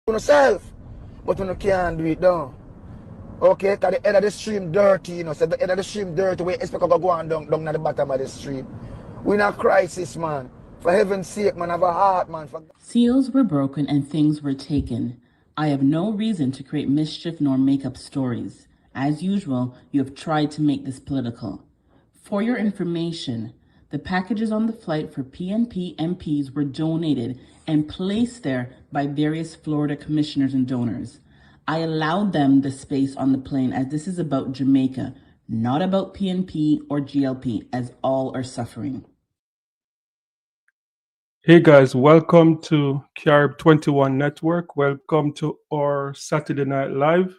yourself, but you can't do it down. Okay, because the head of the stream dirty, so the head of the stream dirty, we expect to go on down at the bottom of the stream. We're in a crisis, man. For heaven's sake, man, have a heart, man. Seals were broken and things were taken. I have no reason to create mischief nor make up stories. As usual, you have tried to make this political. For your information, the packages on the flight for PNP MPs were donated and placed there by various Florida commissioners and donors. I allowed them the space on the plane as this is about Jamaica, not about PNP or GLP, as all are suffering. Hey guys, welcome to Carib 21 Network. Welcome to our Saturday Night Live.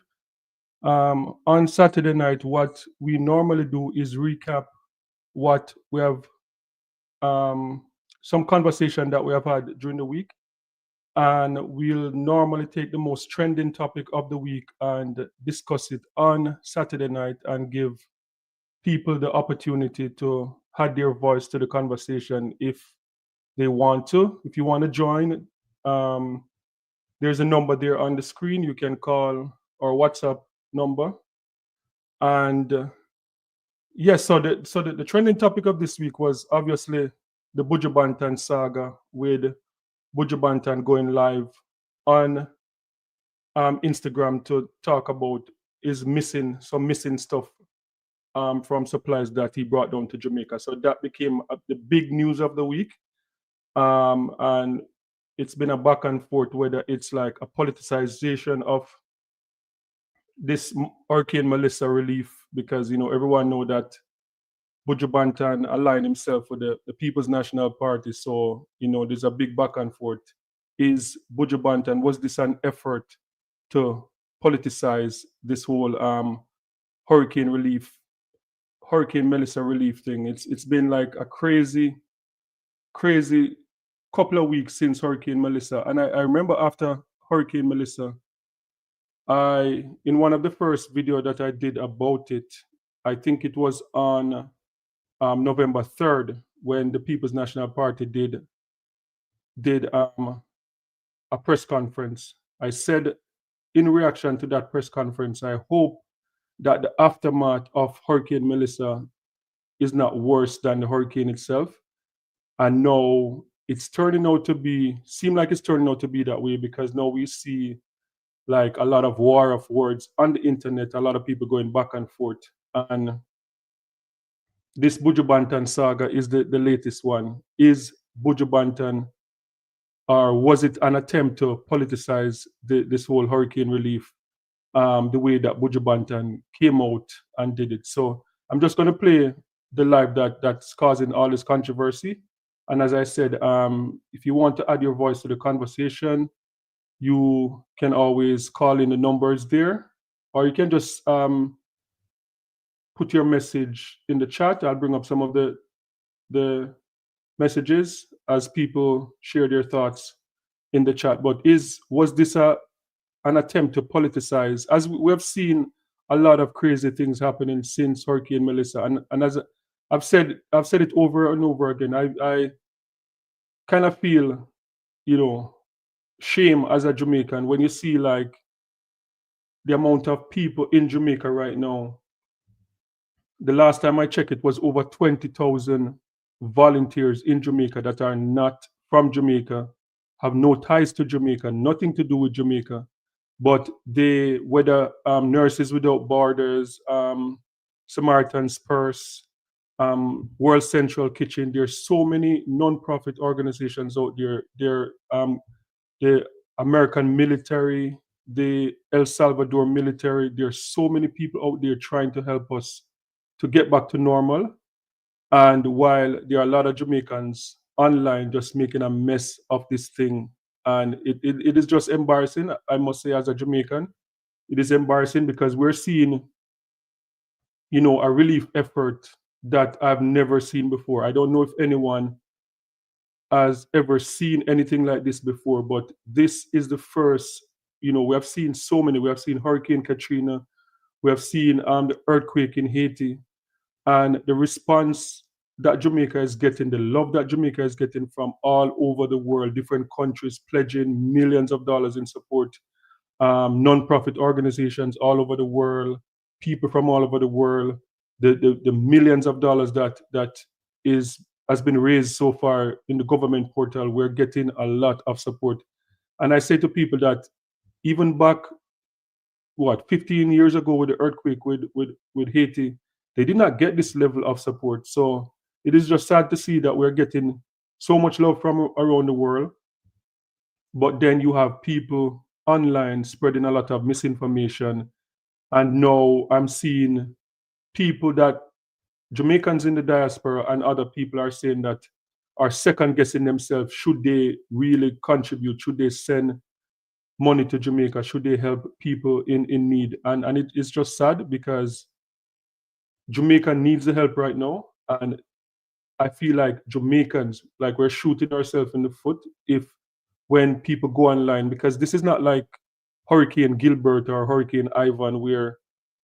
On Saturday night, what we normally do is recap what we have, some conversation that we have had during the week. And we'll normally take the most trending topic of the week and discuss it on Saturday night and give people the opportunity to add their voice to the conversation if they want to. If you want to join, there's a number there on the screen. You can call our WhatsApp number. And yes, so the trending topic of this week was obviously the Buju Banton saga, with Buju Banton going live on Instagram to talk about missing stuff from supplies that he brought down to Jamaica. So that became the big news of the week. And it's been a back and forth whether it's like a politicization of this Hurricane Melissa relief, because everyone know that Buju Banton aligned himself with the People's National Party. So there's a big back and forth. Is Buju Banton, was this an effort to politicize this whole Hurricane Melissa relief thing? It's been like a crazy couple of weeks since Hurricane Melissa. And I remember after Hurricane Melissa, in one of the first video that I did about it, I think it was on November 3rd, when the People's National Party did a press conference. I said in reaction to that press conference, I hope that the aftermath of Hurricane Melissa is not worse than the hurricane itself. And now it's turning out to be that way, because now we see like a lot of war of words on the internet, a lot of people going back and forth. And this Buju Banton saga is the latest one. Is Buju Banton, or was it an attempt to politicize this whole hurricane relief, the way that Buju Banton came out and did it? So I'm just going to play the live that's causing all this controversy. And as I said, if you want to add your voice to the conversation, you can always call in the numbers there, or you can just put your message in the chat. I'll bring up some of the messages as people share their thoughts in the chat. But was this an attempt to politicize? As we have seen a lot of crazy things happening since Hurricane Melissa, and as I've said it over and over again, I kind of feel, shame as a Jamaican when you see like the amount of people in Jamaica right now. The last time I checked, it was over 20,000 volunteers in Jamaica that are not from Jamaica, have no ties to Jamaica, nothing to do with Jamaica, but whether Nurses Without Borders, Samaritan's Purse, World Central Kitchen, there's so many non-profit organizations out there. The American military, the El Salvador military, there's so many people out there trying to help us to get back to normal. And while there are a lot of Jamaicans online just making a mess of this thing, and it is just embarrassing, I must say, as a Jamaican. It is embarrassing because we're seeing, a relief effort that I've never seen before. I don't know if anyone has ever seen anything like this before, but this is the first. We have seen so many. We have seen Hurricane Katrina. We have seen the earthquake in Haiti. And the response that Jamaica is getting, the love that Jamaica is getting from all over the world, different countries pledging millions of dollars in support, non-profit organizations all over the world, people from all over the world, the millions of dollars that has been raised so far in the government portal, we're getting a lot of support. And I say to people that even back, 15 years ago with the earthquake with Haiti, they did not get this level of support. So it is just sad to see that we're getting so much love from around the world. But then you have people online spreading a lot of misinformation. And now I'm seeing people that Jamaicans in the diaspora and other people are saying that are second guessing themselves. Should they really contribute? Should they send money to Jamaica? Should they help people in need? And it is just sad because Jamaica needs the help right now. And I feel like Jamaicans, like we're shooting ourselves in the foot when people go online, because this is not like Hurricane Gilbert or Hurricane Ivan, where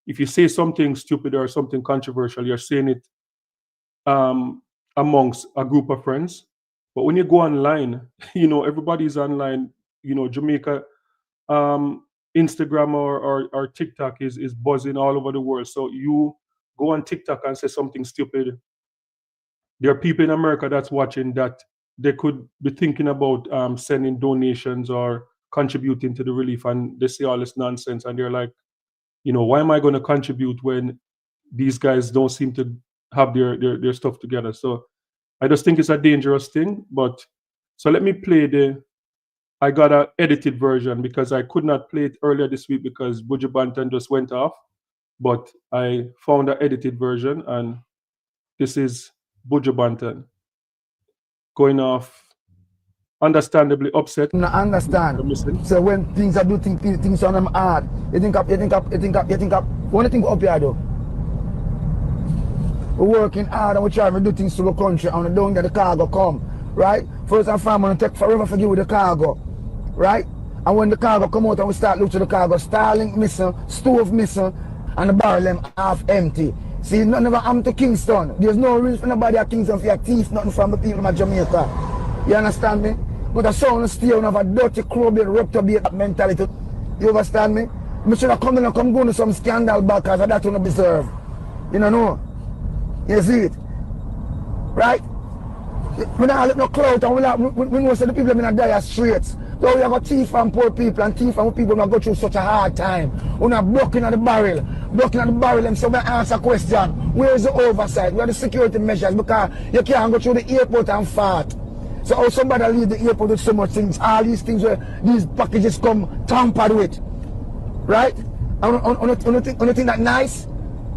if you say something stupid or something controversial, you're saying it amongst a group of friends. But when you go online, everybody's online. Jamaica, Instagram or TikTok is buzzing all over the world. So you go on TikTok and say something stupid, there are people in America that's watching that they could be thinking about sending donations or contributing to the relief, and they say all this nonsense, and they're like, why am I going to contribute when these guys don't seem to have their stuff together? So I just think it's a dangerous thing. But so let me play I got an edited version because I could not play it earlier this week because Buju Banton just went off. But I found an edited version, and this is Buju Banton going off, understandably upset. I understand. So when things are things on them hard, you think up. What do you think up here though? We're working hard and we're trying to do things to the country, and we don't get the cargo come, right? First and foremost, take forever for you the cargo, right? And when the cargo come out and we start looking to the cargo, Starlink missing, stove missing, and the barrel them half empty. See, nothing ever happened to Kingston. There's no reason for nobody at Kingston for your thief, nothing from the people of Jamaica. You understand me? But the sound still have a dirty, corrupt, reprobate mentality. You understand me? I should have come in and come go to some scandal back because that don't deserve. You know? You see it? Right? We don't let no clout, and we know that the people are in dire straits. So we have a thief from poor people, and thief from people who go through such a hard time. We're not blocking at the barrel. And so we answer question. Where is the oversight? Where are the security measures? Because you can't go through the airport and fart. So how somebody leave the airport with so much things, all these things where these packages come tampered with. Right? On think that nice?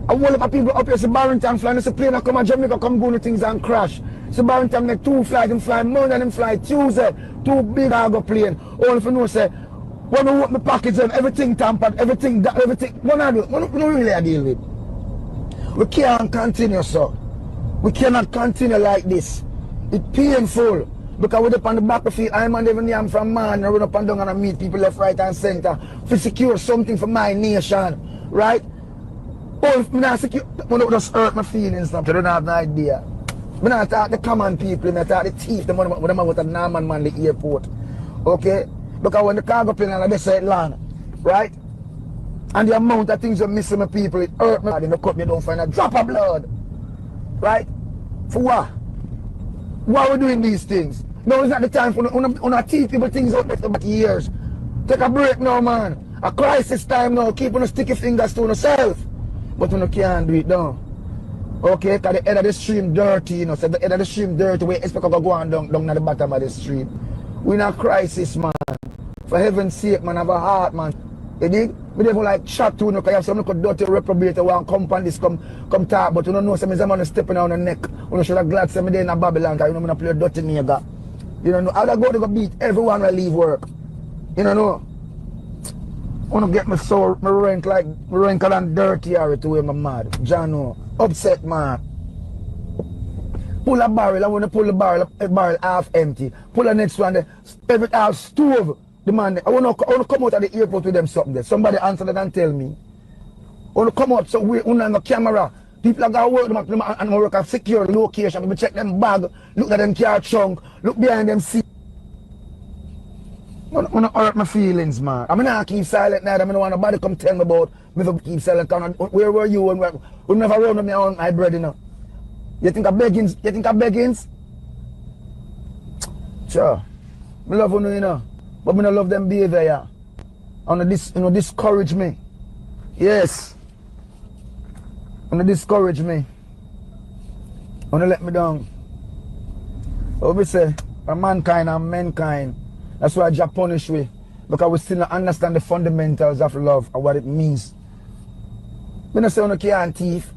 A whole lot of people up here, so Barrington flying, it's a plane that come and Jamaica come go to things and crash. So Barrington make 2 flights, them fly Monday and them fly Tuesday, 2 big cargo plane. All if you know say, when we open the package, everything tampered, everything, what I do, what we really I deal with. We can't continue, sir. We cannot continue like this. It's painful. Because we're up on the battlefield, I'm on even I'm from man, I run up and down and I meet people left, right and center to secure something for my nation, right? Oh, if I'm not secure, I don't just hurt my feelings, I don't have no idea. I'm not talk the common people, I talk the thief, them with a Norman man, the airport, okay? Because when the cargo plane and they say it land, right? And the amount of things that missing my people, it hurt me. They cut me down, find a drop of blood, right? For what? Why are we doing these things? No, it's not the time for to teach people things out there for years. Take a break now, man. A crisis time now. Keep on sticky fingers to yourself. But we can't do it now. Okay, because the head of the stream dirty, So the head of the stream dirty, we expect to go on down at the bottom of the stream. We're in a crisis, man. For heaven's sake, man, have a heart, man. You dig? We never like chat to you, because you have some dirty reprobate who want come on this, come talk, but you don't know some man stepping on the neck. You should have glad some day in Babylon, because you know I'm play dirty nigga. You don't know. I'll go to beat everyone will leave work. You don't know. I want to get my soul, my wrinkle and dirty area to where I'm mad. Jano. Upset, man. Pull a barrel, I want to pull the barrel half empty. Pull the next one, every half stove. The man, I want to come out of the airport with them something there. Somebody answer that and tell me. I want to come out so we have a camera. People are going to work them up and work at secure location. We check them bag, look at them car trunk, look behind them seat. I don't hurt my feelings, man. I'm not keep silent now. I don't want nobody come tell me about me to keep silent. Where were you when we never run me on my bread, you know? You think of beggings? You think of beggings? Sure. I love you know. But I don't love them behavior, yeah. And this, you know, discourage me. Yes. And discourage me. And let me down. What we say? A mankind and mankind. That's why Jah punish we. Because we still don't understand the fundamentals of love and what it means. We don't say we can't thief.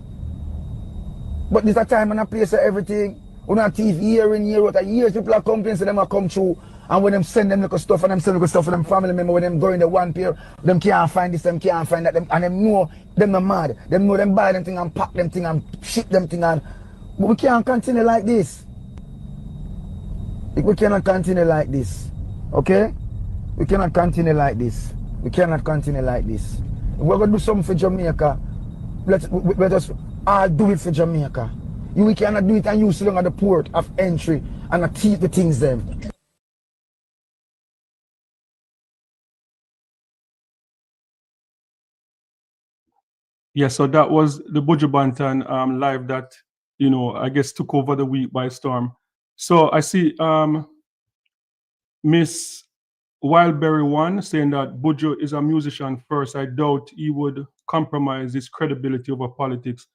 But there's a time and a place for everything. We don't thief year in, year out. Years people are complaining, so them are come through. And when them send them little stuff and them send little stuff for them family member, when them go in the one pair, them can't find this, them can't find that, them, and them know them not mad. Them know them buy them thing and pack them thing and ship them thing and but we can't continue like this. We cannot continue like this. Okay? We cannot continue like this. We cannot continue like this. If we're gonna do something for Jamaica, let us all do it for Jamaica. We cannot do it and use it at the port of entry and teach the things them. Yeah, so that was the Buju Banton live that, you know, I guess took over the week by storm. So I see Miss Wildberry One saying that Buju is a musician first. I doubt he would compromise his credibility over politics.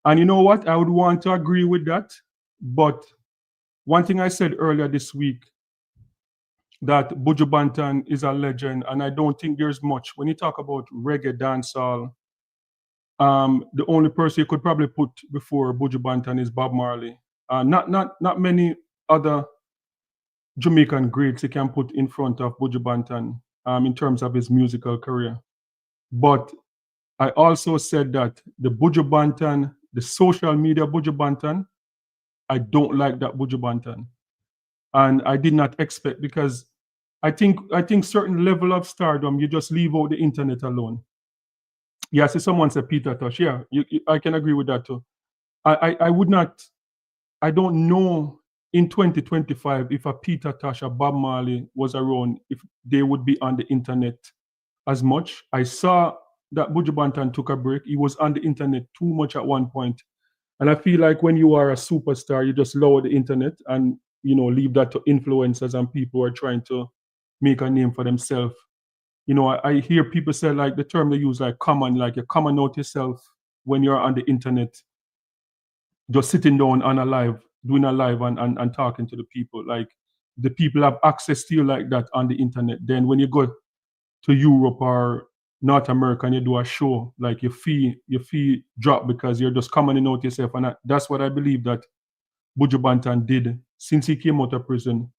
And you know what? I would want to agree with that. But one thing I said earlier this week, that Buju Banton is a legend, and I don't think there's much. When you talk about reggae dancehall, the only person you could probably put before Buju Banton is Bob Marley. Not many other Jamaican greats you can put in front of Buju Banton in terms of his musical career. But I also said that the Buju Banton, the social media Buju Banton, I don't like that Buju Banton. And I did not expect, because I think certain level of stardom, you just leave out the internet alone. Yeah, see someone said Peter Tosh. Yeah, I can agree with that too. I would not, I don't know in 2025 if a Peter Tosh or Bob Marley was around, if they would be on the internet as much. I saw that Buju Banton took a break. He was on the internet too much at one point. And I feel like when you are a superstar, you just lower the internet and, you know, leave that to influencers and people who are trying to make a name for themselves. You know, I hear people say, like, the term they use, like common, like you common out yourself when you're on the internet, just sitting down on a live, doing a live and talking to the people. Like, the people have access to you like that on the internet. Then when you go to Europe or North America and you do a show, like your fee drop because you're just coming out yourself. And that's what I believe that Buju Banton did since he came out of prison.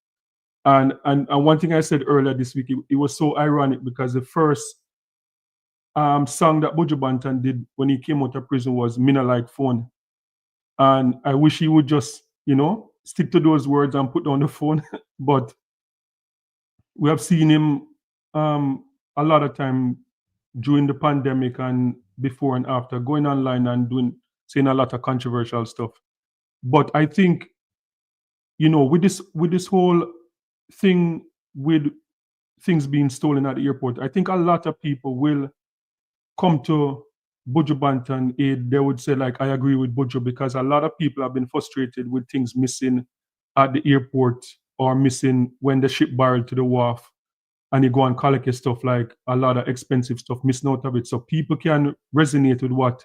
And one thing I said earlier this week, it was so ironic because the first song that Buju Banton did when he came out of prison was "Mina Like Phone." And I wish he would just, you know, stick to those words and put down the phone. But we have seen him a lot of time during the pandemic and before and after, going online and saying a lot of controversial stuff. But I think, you know, with this whole thing with things being stolen at the airport, I think a lot of people will come to Buju Banton aid. They would say, like, I agree with Buju, because a lot of people have been frustrated with things missing at the airport or missing when the ship barreled to the wharf and you go and collect your stuff, like a lot of expensive stuff, missing out of it. So people can resonate with what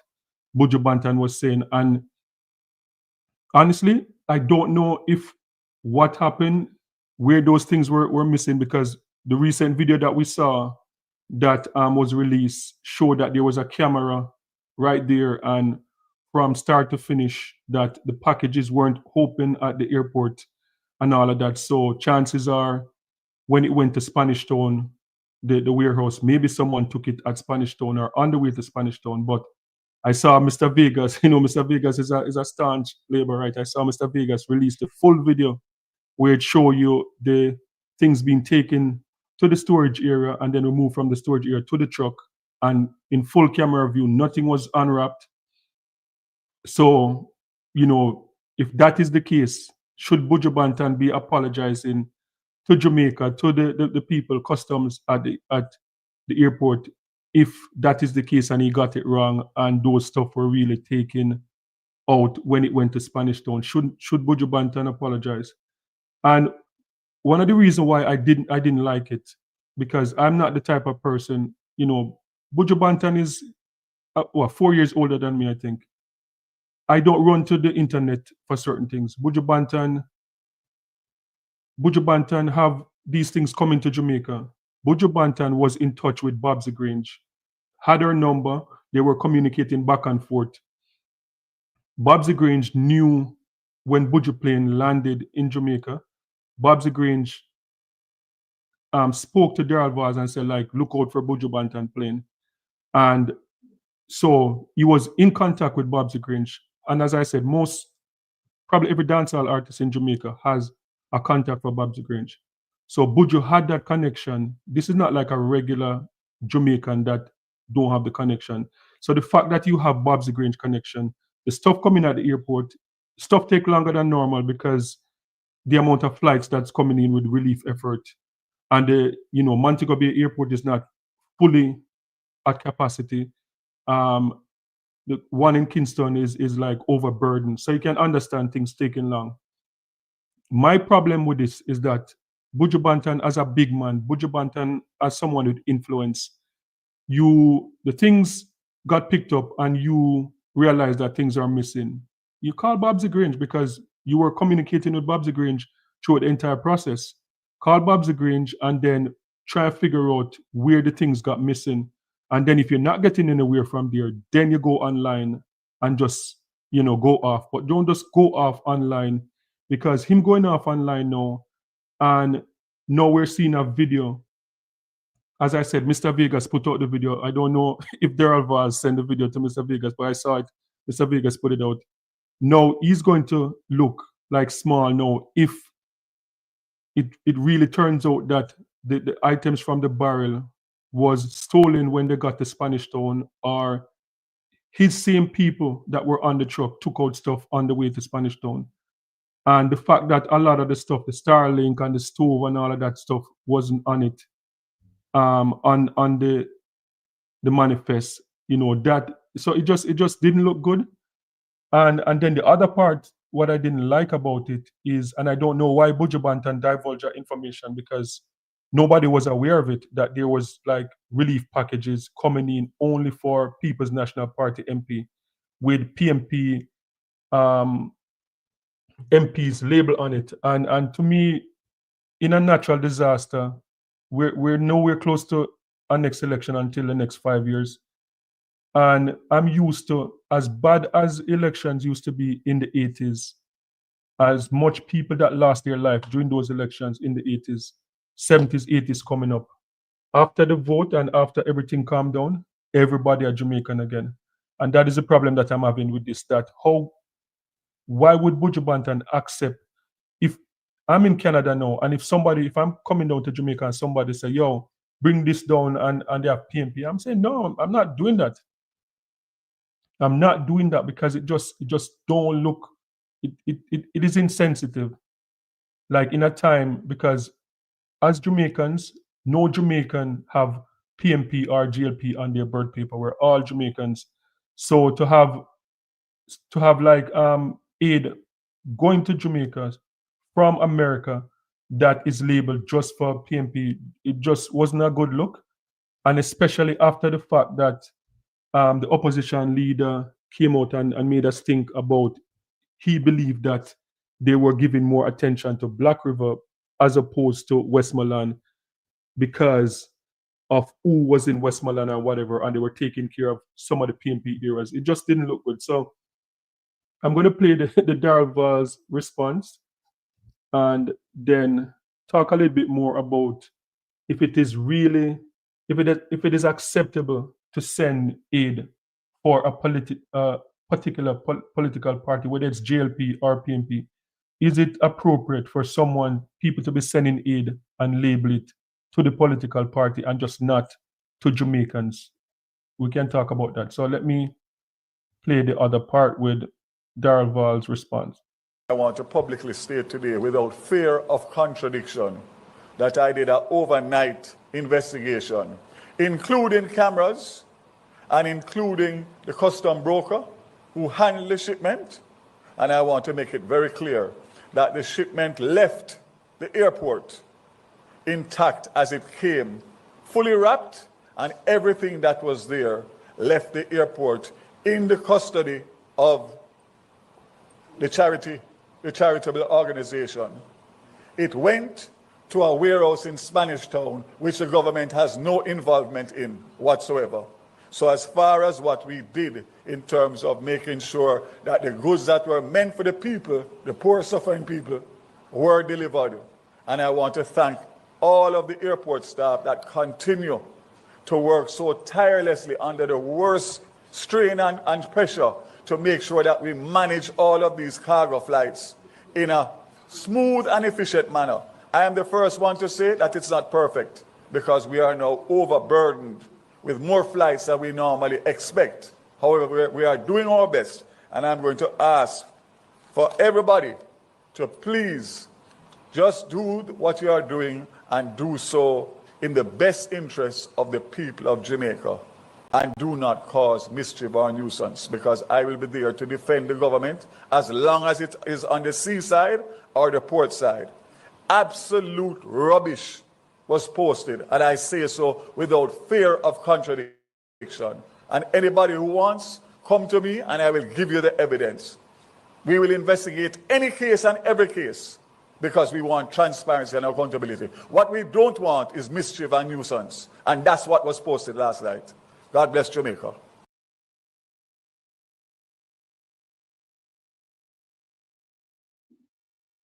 Buju Banton was saying. And honestly, I don't know if what happened, where those things were missing, because the recent video that we saw that was released showed that there was a camera right there, and from start to finish that the packages weren't open at the airport and all of that. So chances are when it went to Spanish Town, the warehouse, maybe someone took it at Spanish Town or on the way to Spanish Town. But I saw Mr. Vegas, you know, Mr. Vegas is a staunch labor, right? I saw Mr. Vegas release the full video where it show you the things being taken to the storage area and then removed from the storage area to the truck. And in full camera view, nothing was unwrapped. So, if that is the case, should Buju Banton be apologizing to Jamaica, to the people, customs at the airport, if that is the case and he got it wrong and those stuff were really taken out when it went to Spanish Town? Should Buju Banton apologize? And one of the reasons why I didn't like it, because I'm not the type of person, Buju Banton is 4 years older than me, I think. I don't run to the internet for certain things. Buju Banton have these things coming to Jamaica. Buju Banton was in touch with Babs Grange, had her number, they were communicating back and forth. Babs Grange knew when Buju plane landed in Jamaica. Babs Grange spoke to Daryl Vaz and said, like, look out for Buju Banton plane. And so he was in contact with Babs Grange. And as I said, probably every dancehall artist in Jamaica has a contact for Babs Grange. So Buju had that connection. This is not like a regular Jamaican that don't have the connection. So the fact that you have Babs Grange connection, the stuff coming at the airport, stuff take longer than normal because the amount of flights that's coming in with relief effort. And the Montego Bay Airport is not fully at capacity. The one in Kingston is like overburdened. So you can understand things taking long. My problem with this is that Buju Banton as a big man, Buju Banton as someone with influence, the things got picked up and you realize that things are missing. You call Babsy Grange because you were communicating with Babsy Grange through the entire process. Call Babsy Grange and then try to figure out where the things got missing. And then if you're not getting anywhere from there, then you go online and just go off. But don't just go off online, because him going off online now, and now we're seeing a video. As I said, Mr. Vegas put out the video. I don't know if Daryl Vaz sent the video to Mr. Vegas, but I saw it. Mr. Vegas put it out. Now he's going to look like small now if it really turns out that the items from the barrel was stolen when they got to Spanish Town, or his same people that were on the truck took out stuff on the way to Spanish Town. And the fact that a lot of the stuff, the Starlink and the stove and all of that stuff wasn't on it, on the manifest, that, so it just didn't look good. And then the other part, what I didn't like about it is, and I don't know why Buju Banton divulged that information, because nobody was aware of it, that there was like relief packages coming in only for People's National Party MP with PMP MP's label on it. And to me, in a natural disaster, we're nowhere close to our next election until the next 5 years. And I'm used to, as bad as elections used to be in the 80s, as much people that lost their life during those elections in the 80s, 70s, 80s coming up. After the vote and after everything calmed down, everybody are Jamaican again. And that is the problem that I'm having with this, that why would Buju Banton accept, if I'm in Canada now, and if I'm coming down to Jamaica and somebody say, yo, bring this down and they have PMP, I'm saying, no, I'm not doing that. I'm not doing that, because it just don't look, it is insensitive. Like in a time, because as Jamaicans, no Jamaican have PMP or GLP on their birth paper. We're all Jamaicans. So to have like aid going to Jamaica from America that is labeled just for PMP, it just wasn't a good look. And especially after the fact that the opposition leader came out and made us think about, he believed that they were giving more attention to Black River as opposed to Westmoreland because of who was in Westmoreland or whatever, and they were taking care of some of the PMP areas. It just didn't look good. So I'm going to play the Daryl Vaz response and then talk a little bit more about if it is really, if it is acceptable to send aid for a particular political party, whether it's JLP or PMP. Is it appropriate for people to be sending aid and label it to the political party and just not to Jamaicans? We can talk about that. So let me play the other part with Daryl Vaz's response. I want to publicly state today, without fear of contradiction, that I did an overnight investigation, including cameras and including the custom broker who handled the shipment. And I want to make it very clear that the shipment left the airport intact as it came, fully wrapped, and everything that was there left the airport in the custody of the charitable organization. It went to a warehouse in Spanish Town, which the government has no involvement in whatsoever. So as far as what we did in terms of making sure that the goods that were meant for the people, the poor suffering people, were delivered. And I want to thank all of the airport staff that continue to work so tirelessly under the worst strain and pressure to make sure that we manage all of these cargo flights in a smooth and efficient manner. I am the first one to say that it's not perfect because we are now overburdened with more flights than we normally expect. However, we are doing our best, and I'm going to ask for everybody to please just do what you are doing and do so in the best interest of the people of Jamaica. And do not cause mischief or nuisance, because I will be there to defend the government as long as it is on the seaside or the port side. Absolute rubbish was posted, and I say so without fear of contradiction. And anybody who wants, come to me and I will give you the evidence. We will investigate any case and every case because we want transparency and accountability. What we don't want is mischief and nuisance, and that's what was posted last night. God bless Jamaica.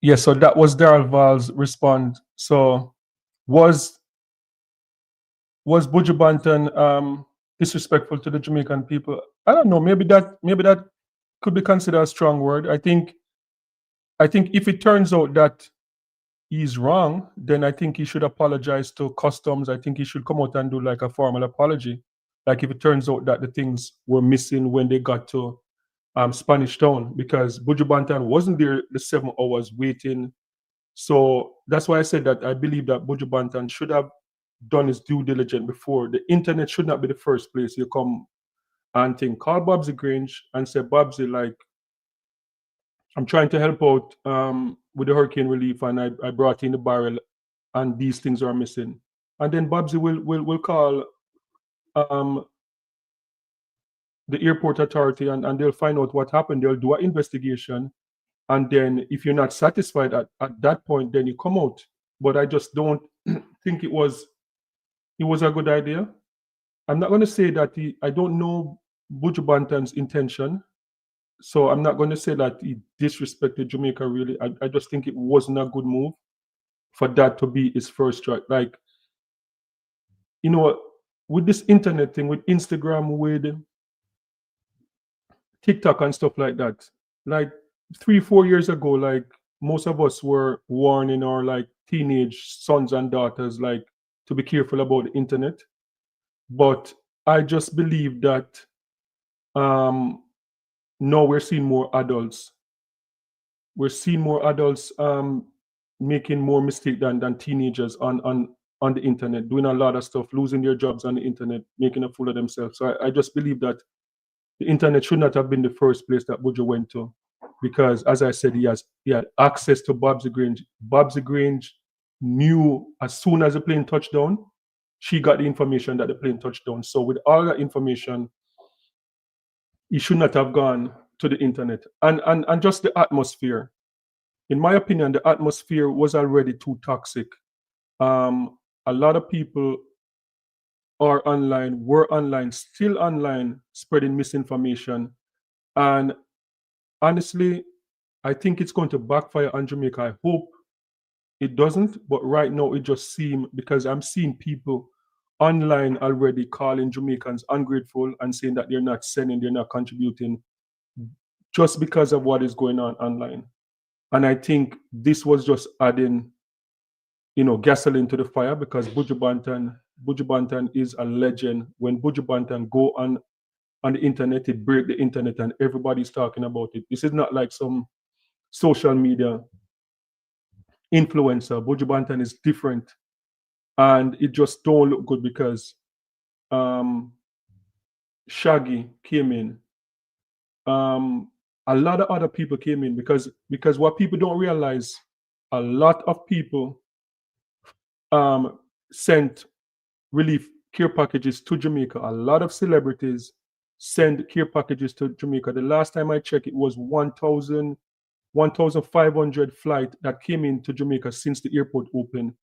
Yes, so that was Daryl Vaz's response. So was Buju Banton disrespectful to the Jamaican people? I don't know. Maybe that could be considered a strong word. I think if it turns out that he's wrong, then I think he should apologize to customs. I think he should come out and do like a formal apology. Like if it turns out that the things were missing when they got to Spanish Town, because Buju Banton wasn't there the 7 hours waiting. So that's why I said that I believe that Buju Banton should have done his due diligence before. The internet should not be the first place you come and think. Call Babsy Grange and say, Babsy, like, I'm trying to help out with the hurricane relief, and I brought in the barrel, and these things are missing. And then Babsy will call the airport authority, and they'll find out what happened. They'll do an investigation, and then if you're not satisfied at that point, then you come out. But I just don't think it was a good idea. I'm not going to say that I don't know Buju Banton's intention, so I'm not going to say that he disrespected Jamaica really. I just think it wasn't a good move for that to be his first strike. Like, you know, with this internet thing, with Instagram, with TikTok and stuff like that, like 3-4 years ago, like most of us were warning our like teenage sons and daughters like to be careful about the internet. But I just believe that now we're seeing more adults. We're seeing more adults making more mistakes than teenagers on the internet, doing a lot of stuff, losing their jobs on the internet, making a fool of themselves. So I just believe that the internet should not have been the first place that Buju went to, because as I said, he had access to Babsy Grange. Babsy Grange knew as soon as the plane touched down, she got the information that the plane touched down. So with all that information, he should not have gone to the internet. And just the atmosphere. In my opinion, the atmosphere was already too toxic. A lot of people are online, were online, still online, spreading misinformation. And honestly, I think it's going to backfire on Jamaica. I hope it doesn't, but right now it just seems, because I'm seeing people online already calling Jamaicans ungrateful and saying that they're not sending, they're not contributing, just because of what is going on online. And I think this was just adding, gasoline to the fire, because Buju Banton is a legend. When Buju Banton go on on the internet, it break the internet, and everybody's talking about it. This is not like some social media influencer. Buju Banton is different, and it just don't look good because Shaggy came in. A lot of other people came in because what people don't realize, a lot of people sent relief care packages to Jamaica. A lot of celebrities send care packages to Jamaica. The last time I checked, it was 1,500 flight that came into Jamaica since the airport opened,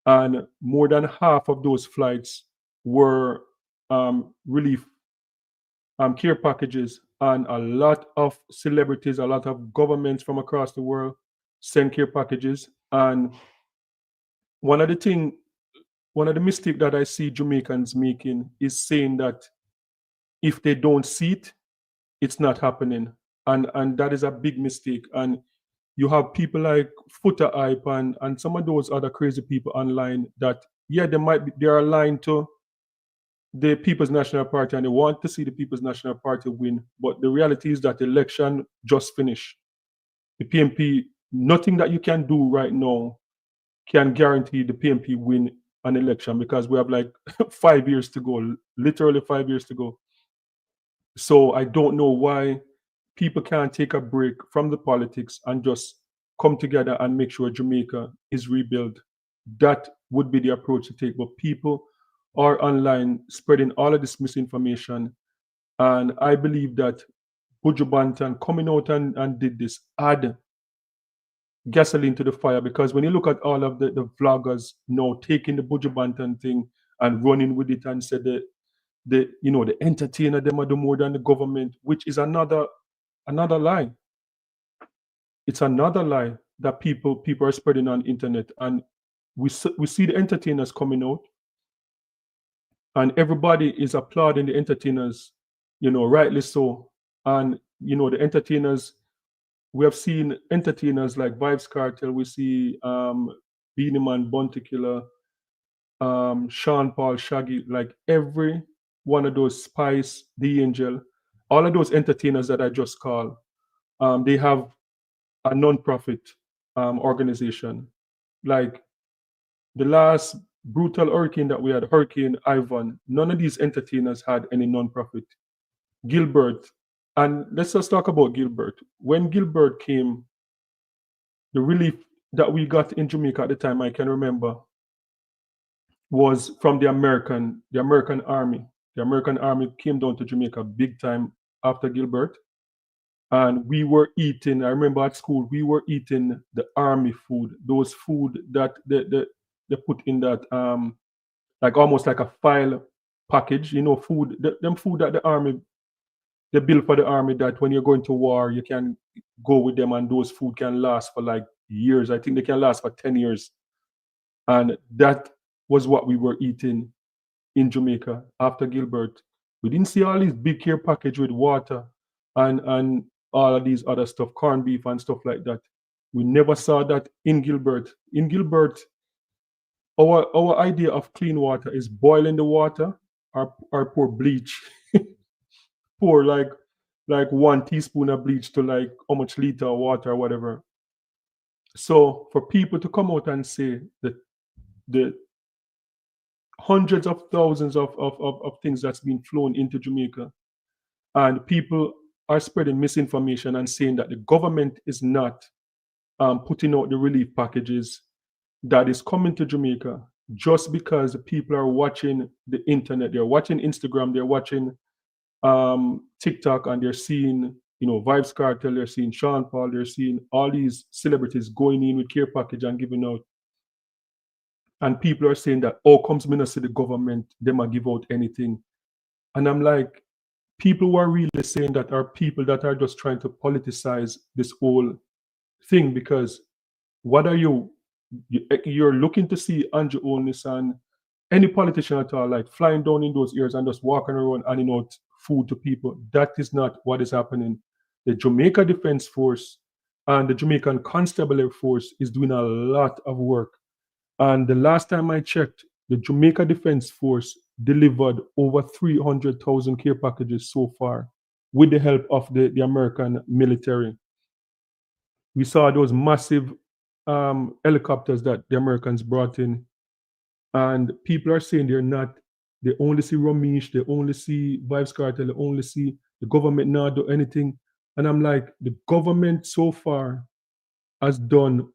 and more than half of those flights were relief care packages. And a lot of celebrities, a lot of governments from across the world send care packages. And one of the mistakes that I see Jamaicans making is saying that if they don't see it, it's not happening. And that is a big mistake. And you have people like Footer Hype and some of those other crazy people online that, yeah, they are aligned to the People's National Party and they want to see the People's National Party win. But the reality is that the election just finished. The PNP, nothing that you can do right now can guarantee the PNP win an election because we have like 5 years to go, literally 5 years to go. So I don't know why people can't take a break from the politics and just come together and make sure Jamaica is rebuilt. That would be the approach to take. But people are online spreading all of this misinformation. And I believe that Buju Banton coming out and did this add gasoline to the fire, because when you look at all of the vloggers now taking the Buju Banton thing and running with it and said that the entertainer them are do more than the government, which is another lie. It's another lie that people are spreading on the internet. And we see the entertainers coming out and everybody is applauding the entertainers, rightly so. And the entertainers, we have seen entertainers like Vibes Cartel, we see Beanie Man, Bounty Killer, Sean Paul, Shaggy, like every one of those, Spice, The Angel, all of those entertainers that I just called, they have a non-profit organization. Like the last brutal hurricane that we had, Hurricane Ivan, none of these entertainers had any non-profit. Gilbert, and let's just talk about Gilbert. When Gilbert came, the relief that we got in Jamaica at the time, I can remember, was from the American Army. The American Army came down to Jamaica big time after Gilbert. And we were eating, I remember at school, we were eating the army food, those food that they put in that, like almost like a file package, food, them food that the army, they build for the army, that when you're going to war, you can go with them and those food can last for like years. I think they can last for 10 years. And that was what we were eating in Jamaica after Gilbert. We didn't see all these big care package with water and all of these other stuff, corned beef and stuff like that. We never saw that in Gilbert. In Gilbert, our idea of clean water is boiling the water or pour bleach. Pour like 1 teaspoon of bleach to like how much liter of water or whatever. So for people to come out and say that the hundreds of thousands of things that's been flown into Jamaica, and people are spreading misinformation and saying that the government is not putting out the relief packages that is coming to Jamaica just because people are watching the internet, they're watching Instagram, they're watching TikTok, and they're seeing, Vibes Cartel, they're seeing Sean Paul, they're seeing all these celebrities going in with care package and giving out. And people are saying that, oh, comes me not see the government, they might give out anything. And I'm like, people who are really saying that are people that are just trying to politicize this whole thing, because what are you're looking to see Andrew Onis and any politician at all, like flying down in those areas and just walking around handing out food to people. That is not what is happening. The Jamaica Defense Force and the Jamaican Constabulary Force is doing a lot of work. And the last time I checked, the Jamaica Defense Force delivered over 300,000 care packages so far with the help of the American military. We saw those massive helicopters that the Americans brought in, and people are saying they only see Ramesh, they only see Vibes Cartel, they only see the government not do anything. And I'm like, the government so far has done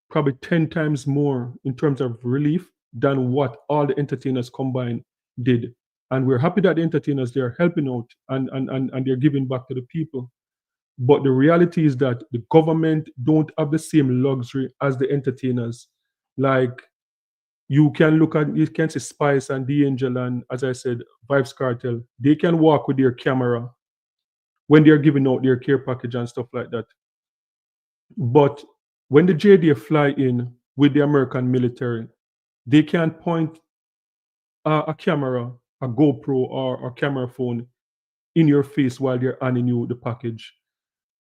probably 10 times more in terms of relief than what all the entertainers combined did. And we're happy that the entertainers, they're helping out and they're giving back to the people. But the reality is that the government don't have the same luxury as the entertainers. Like, you can see Spice and The Angel and, as I said, Vibes Cartel. They can walk with their camera when they're giving out their care package and stuff like that. But when the JDF fly in with the American military, they can point a camera, a GoPro or a camera phone in your face while they're handing you the package.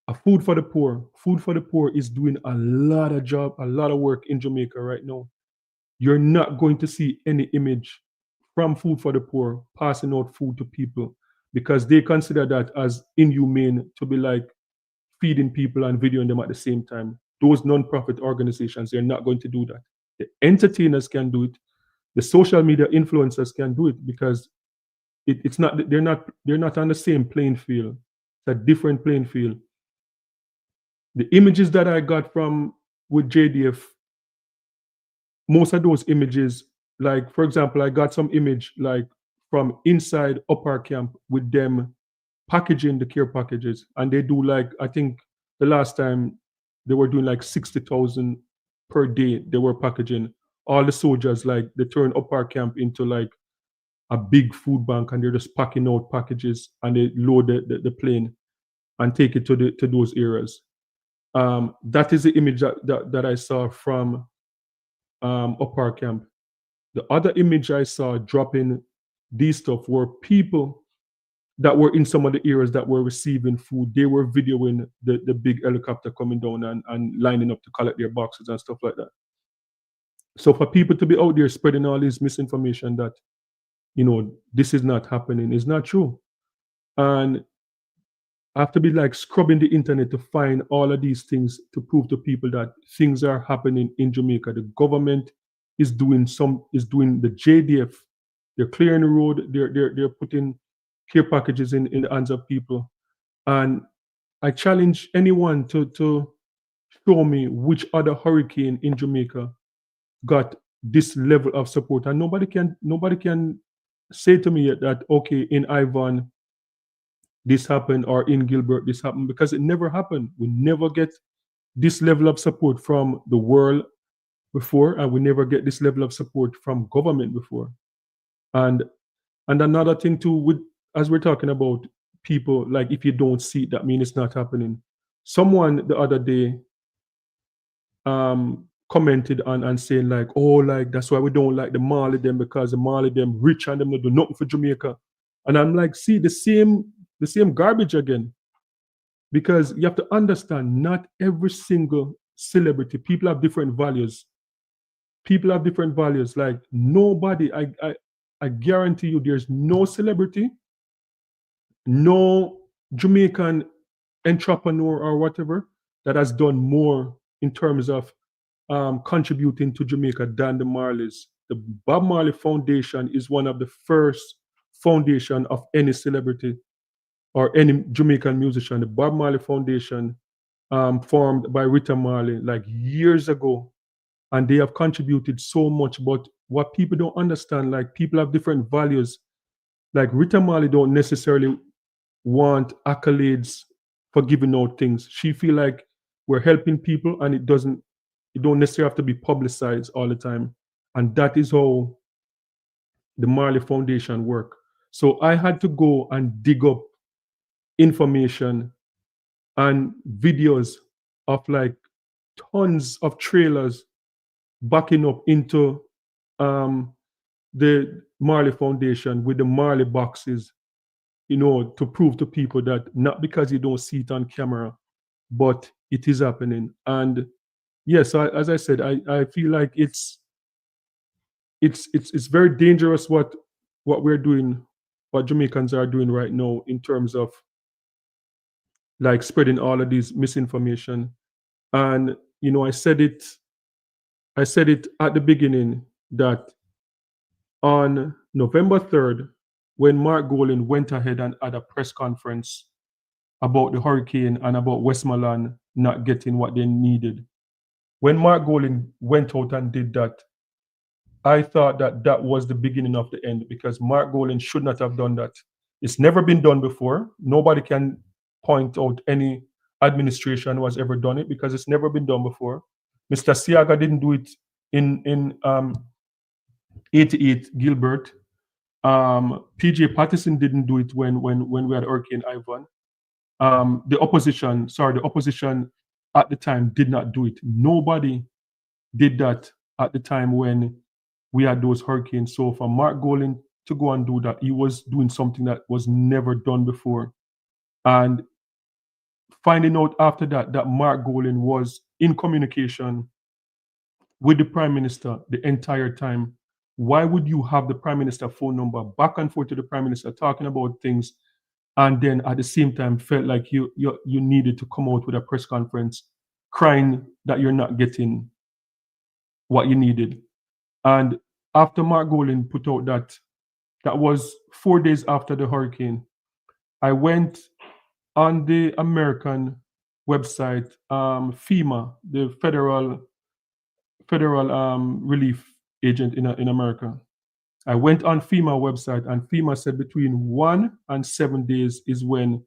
A Food for the Poor. Food for the Poor is doing a lot of work in Jamaica right now. You're not going to see any image from Food for the Poor passing out food to people because they consider that as inhumane to be like feeding people and videoing them at the same time. Those non-profit organizations, they're not going to do that. The entertainers can do it. The social media influencers can do it because they're not on the same playing field. It's a different playing field. The images that I got with JDF, most of those images, like for example, I got some image like from inside Upper Camp with them packaging the care packages, and they do like, I think the last time they were doing like 60,000 per day. They were packaging all the soldiers, like they turn Upper Camp into like a big food bank, and they're just packing out packages and they load the plane and take it to those areas. That is the image that I saw from Upper Camp. The other image I saw dropping these stuff were people that were in some of the areas that were receiving food. They were videoing the big helicopter coming down and lining up to collect their boxes and stuff like that. So for people to be out there spreading all this misinformation that, this is not happening, is not true. And I have to be like scrubbing the internet to find all of these things to prove to people that things are happening in Jamaica. The government is doing the JDF. They're clearing the road. They're putting care packages in the hands of people. And I challenge anyone to show me which other hurricane in Jamaica got this level of support. And nobody can say to me yet that, okay, in Ivan this happened, or in Gilbert this happened, because it never happened. We never get this level of support from the world before, and we never get this level of support from government before. And another thing too, as we're talking about people, like if you don't see it, that means it's not happening. Someone the other day commented and saying like, oh, like that's why we don't like the Mali them, because the Mali them rich and them not do nothing for Jamaica. And I'm like, see, the same garbage again. Because you have to understand, not every single celebrity, people have different values. People have different values. Like nobody, I guarantee you, there's no celebrity, no Jamaican entrepreneur or whatever that has done more in terms of contributing to Jamaica than the Marleys. The Bob Marley Foundation is one of the first foundation of any celebrity or any Jamaican musician. The Bob Marley Foundation formed by Rita Marley like years ago, and they have contributed so much. But what people don't understand, like people have different values. Like Rita Marley don't necessarily want accolades for giving out things. She feel like we're helping people, and it don't necessarily have to be publicized all the time. And that is how the Marley Foundation work. So I had to go and dig up information and videos of like tons of trailers backing up into the Marley Foundation with the Marley boxes, to prove to people that not because you don't see it on camera, but it is happening. And yes, as I said, I feel like it's very dangerous what what we're doing, what Jamaicans are doing right now in terms of like spreading all of these misinformation. And I said it at the beginning that on November 3rd, when Mark Golan went ahead and had a press conference about the hurricane and about Westmoreland not getting what they needed, when Mark Golan went out and did that, I thought that that was the beginning of the end, because Mark Golan should not have done that. It's never been done before. Nobody can point out any administration who has ever done it, because it's never been done before. Mr. Siaga didn't do it in 88 Gilbert. PJ Patterson didn't do it when we had Hurricane Ivan. The opposition at the time did not do it. Nobody did that at the time when we had those hurricanes. So for Mark Golan to go and do that, he was doing something that was never done before. And finding out after that that Mark Golan was in communication with the Prime Minister the entire time. Why would you have the Prime Minister phone number back and forth to the Prime Minister talking about things, and then at the same time felt like you needed to come out with a press conference crying that you're not getting what you needed? And after Mark Golan put out that was 4 days after the hurricane, I went on the American website, FEMA, the federal relief agent in America. I went on FEMA website, and FEMA said between 1 and 7 days is when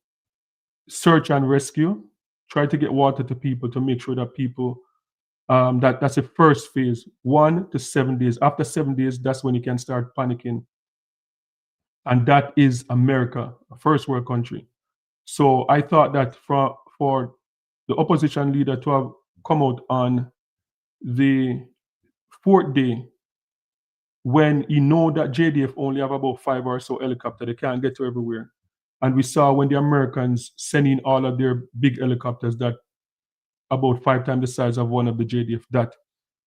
search and rescue, try to get water to people to make sure that people, that's the first phase, 1 to 7 days. After 7 days, that's when you can start panicking. And that is America, a first world country. So I thought that for the opposition leader to have come out on the 4th day, when you know that JDF only have about 5 or so helicopters, they can't get to everywhere. And we saw when the Americans sent in all of their big helicopters that about 5 times the size of one of the JDF, that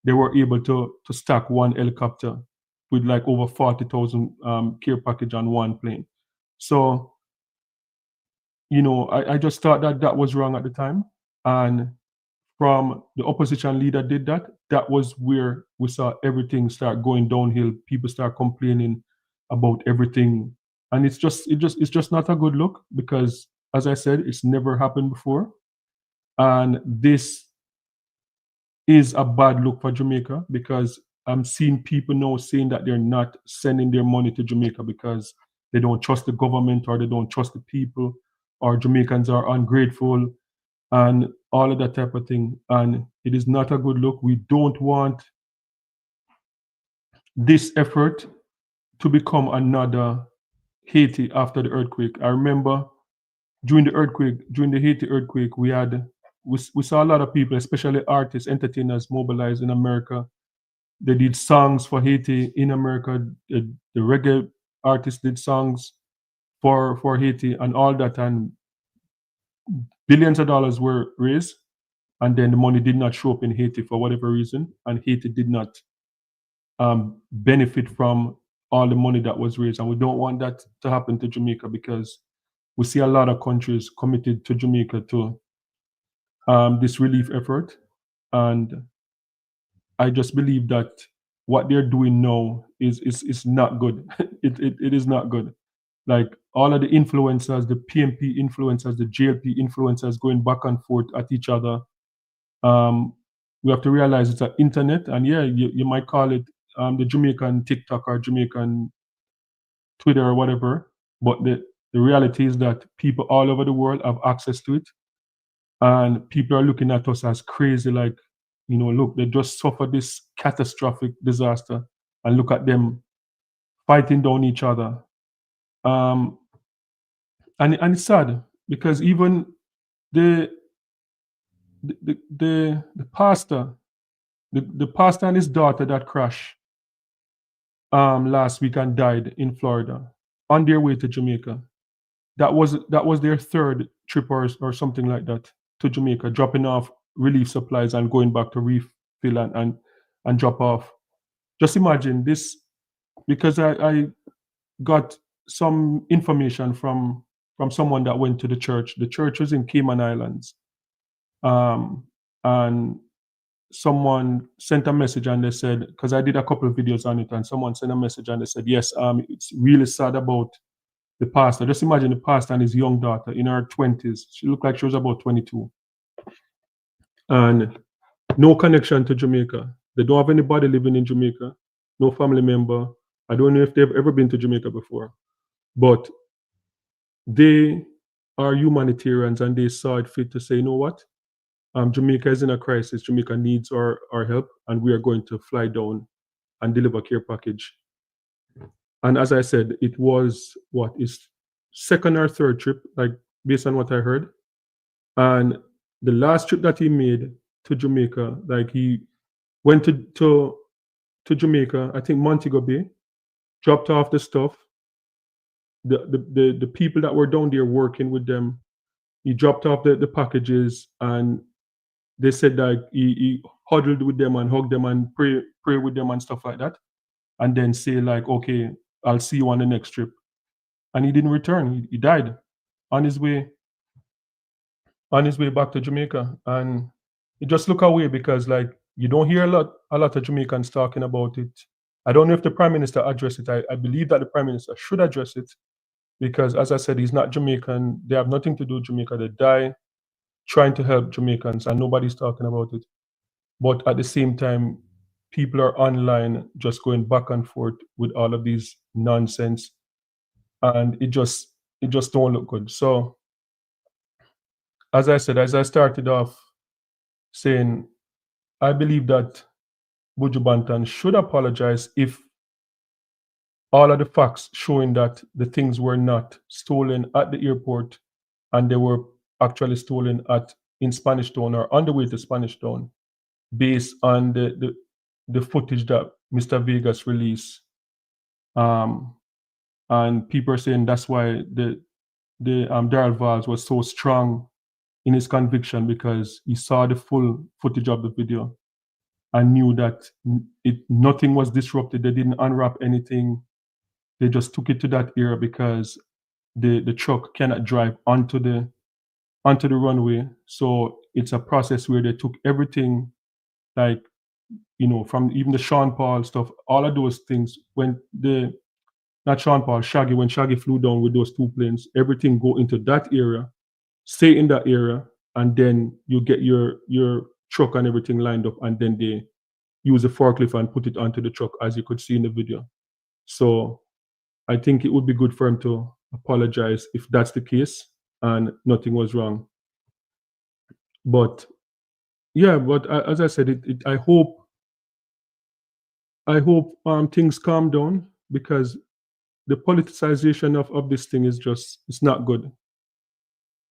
they were able to stack one helicopter with like over 40,000 care package on one plane. So, I just thought that was wrong at the time. And from the opposition leader did that, that was where we saw everything start going downhill. People start complaining about everything. And it's just not a good look, because as I said, it's never happened before. And this is a bad look for Jamaica, because I'm seeing people now saying that they're not sending their money to Jamaica because they don't trust the government, or they don't trust the people, or Jamaicans are ungrateful, and all of that type of thing. And it is not a good look. We don't want this effort to become another Haiti after the earthquake. I remember during the Haiti earthquake, we saw a lot of people, especially artists, entertainers, mobilized in America. They did songs for Haiti in America. The reggae artists did songs for Haiti and all that, and billions of dollars were raised, and then the money did not show up in Haiti for whatever reason, and Haiti did not benefit from all the money that was raised. And we don't want that to happen to Jamaica, because we see a lot of countries committed to Jamaica to this relief effort. And I just believe that what they're doing now is not good. It is not good. Like all of the influencers, the PMP influencers, the JLP influencers going back and forth at each other. We have to realize it's an internet, and yeah, you might call it the Jamaican TikTok or Jamaican Twitter or whatever, but the reality is that people all over the world have access to it, and people are looking at us as crazy, like, look, they just suffered this catastrophic disaster, and look at them fighting down each other. And it's sad, because even the pastor, the pastor and his daughter that crashed last week and died in Florida on their way to Jamaica. That was their third trip or something like that to Jamaica, dropping off relief supplies and going back to refill and drop off. Just imagine this, because I got some information from someone that went to the church. The church was in Cayman Islands, and someone sent a message and they said, because I did a couple of videos on it, and someone sent a message and they said, yes, it's really sad about the pastor. Just imagine the pastor and his young daughter in her 20s. She looked like she was about 22. And no connection to Jamaica. They don't have anybody living in Jamaica, no family member. I don't know if they've ever been to Jamaica before, but they are humanitarians and they saw it fit to say, you know what? Jamaica is in a crisis. Jamaica needs our help, and we are going to fly down and deliver care package. And as I said, it was is second or third trip, like based on what I heard. And the last trip that he made to Jamaica, like he went to Jamaica, I think Montego Bay, dropped off the stuff. The people that were down there working with them, he dropped off the packages, and they said that he huddled with them and hugged them and pray with them and stuff like that, and then say like, okay, I'll see you on the next trip. And he didn't return. He died on his way back to Jamaica. And you just look away because like you don't hear a lot of Jamaicans talking about it. I don't know if the Prime Minister addressed it. I believe that the Prime Minister should address it because, as I said, he's not Jamaican. They have nothing to do with Jamaica. They die trying to help Jamaicans and nobody's talking about it. But at the same time, people are online just going back and forth with all of these nonsense, and it just don't look good. So as I said, as I started off saying, I believe that Buju Banton should apologize if all of the facts showing that the things were not stolen at the airport and they were actually stolen in Spanish Town or on the way to Spanish Town, based on the footage that Mr. Vegas released. And people are saying that's why the Daryl Vaz was so strong in his conviction, because he saw the full footage of the video and knew that nothing was disrupted. They didn't unwrap anything. They just took it to that area because the truck cannot drive onto the runway. So it's a process where they took everything, like, you know, from even the Sean Paul stuff, all of those things. When not Sean Paul, Shaggy, when Shaggy flew down with those two planes, everything go into that area, stay in that area, and then you get your truck and everything lined up, and then they use a forklift and put it onto the truck, as you could see in the video. So I think it would be good for him to apologize if that's the case and nothing was wrong. But yeah, but as I said, I hope things calm down, because the politicization of this thing is just, it's not good.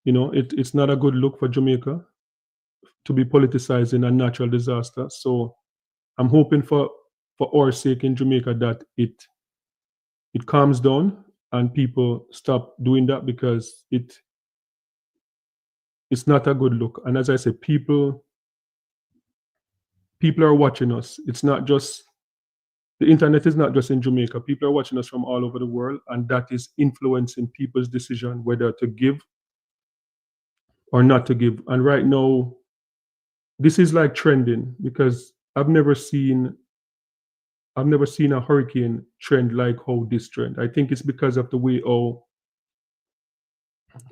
You know, it's not a good look for Jamaica to be politicizing a natural disaster. So I'm hoping for our sake in Jamaica that it calms down and people stop doing that, because it's not a good look. And as I said, people are watching us. It's not just, the internet is not just in Jamaica. People are watching us from all over the world, and that is influencing people's decision whether to give or not to give. And right now, this is like trending, because I've never seen a hurricane trend like how this trend. I think it's because of the way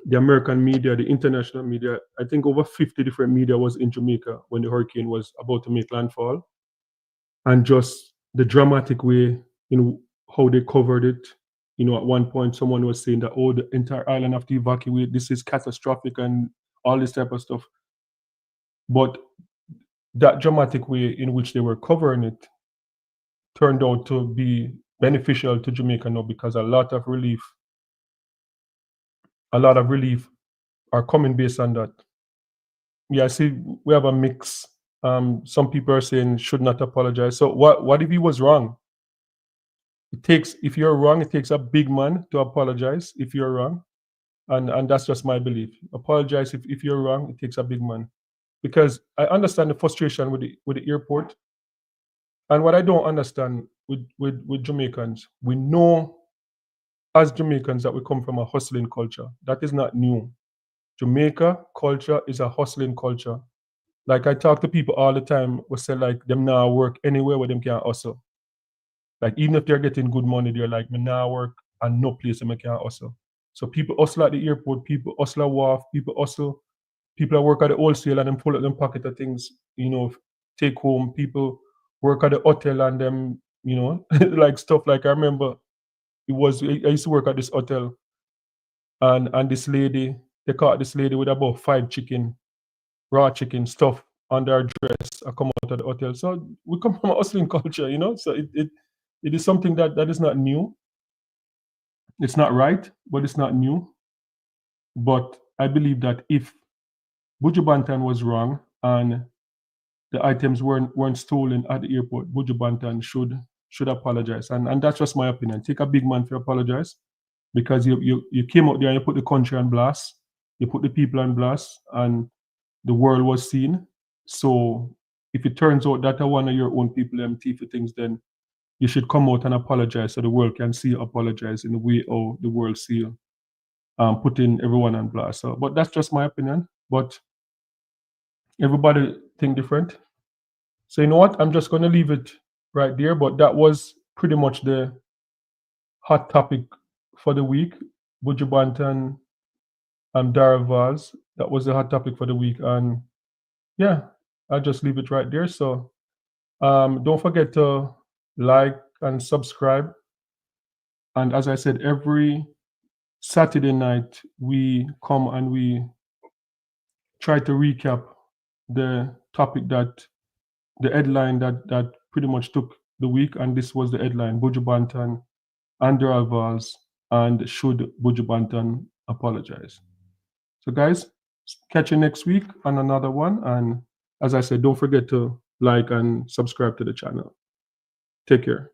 the American media, the international media, I think over 50 different media was in Jamaica when the hurricane was about to make landfall. And just the dramatic way in how they covered it. You know, at one point, someone was saying that, oh, the entire island have to evacuate, this is catastrophic, and all this type of stuff. But that dramatic way in which they were covering it turned out to be beneficial to Jamaica now, because a lot of relief are coming based on that. Yeah, I see we have a mix. Some people are saying should not apologize. So what if he was wrong? If you're wrong, it takes a big man to apologize if you're wrong. And that's just my belief. Apologize if you're wrong, it takes a big man. Because I understand the frustration with the airport. And what I don't understand with Jamaicans, we know as Jamaicans that we come from a hustling culture. That is not new. Jamaica culture is a hustling culture. Like I talk to people all the time who say like them now work anywhere where them can hustle. Like even if they're getting good money, they're like, me now work and no place them can hustle. So people hustle at the airport, people hustle at wharf, people hustle, people that work at the wholesale and them pull out them pocket of things, you know, take home. People work at the hotel and them, you know, like stuff like I remember I used to work at this hotel and this lady, they caught this lady with about 5 chicken, raw chicken stuff under her dress. I come out of the hotel. So we come from a hustling culture, you know. So it is something that is not new. It's not right, but it's not new. But I believe that if Buju Banton was wrong and the items weren't stolen at the airport, Buju Banton should apologize. And that's just my opinion. Take a big man to apologize because you came out there and you put the country on blast, you put the people on blast, and the world was seen. So if it turns out that one of your own people thief things, then you should come out and apologize so the world can see you apologize in the way how the world see you putting everyone on blast. So, but that's just my opinion. But everybody think different. So you know what? I'm just gonna leave it right there. But that was pretty much the hot topic for the week. Buju Banton and Daryl Vaz. That was the hot topic for the week. And yeah, I'll just leave it right there. So don't forget to like and subscribe. And as I said, every Saturday night we come and we try to recap the topic the headline that pretty much took the week, and this was the headline: Buju Banton and Daryl Vaz, and should Buju Banton apologize? So guys, catch you next week on another one, and as I said, don't forget to like and subscribe to the channel. Take care.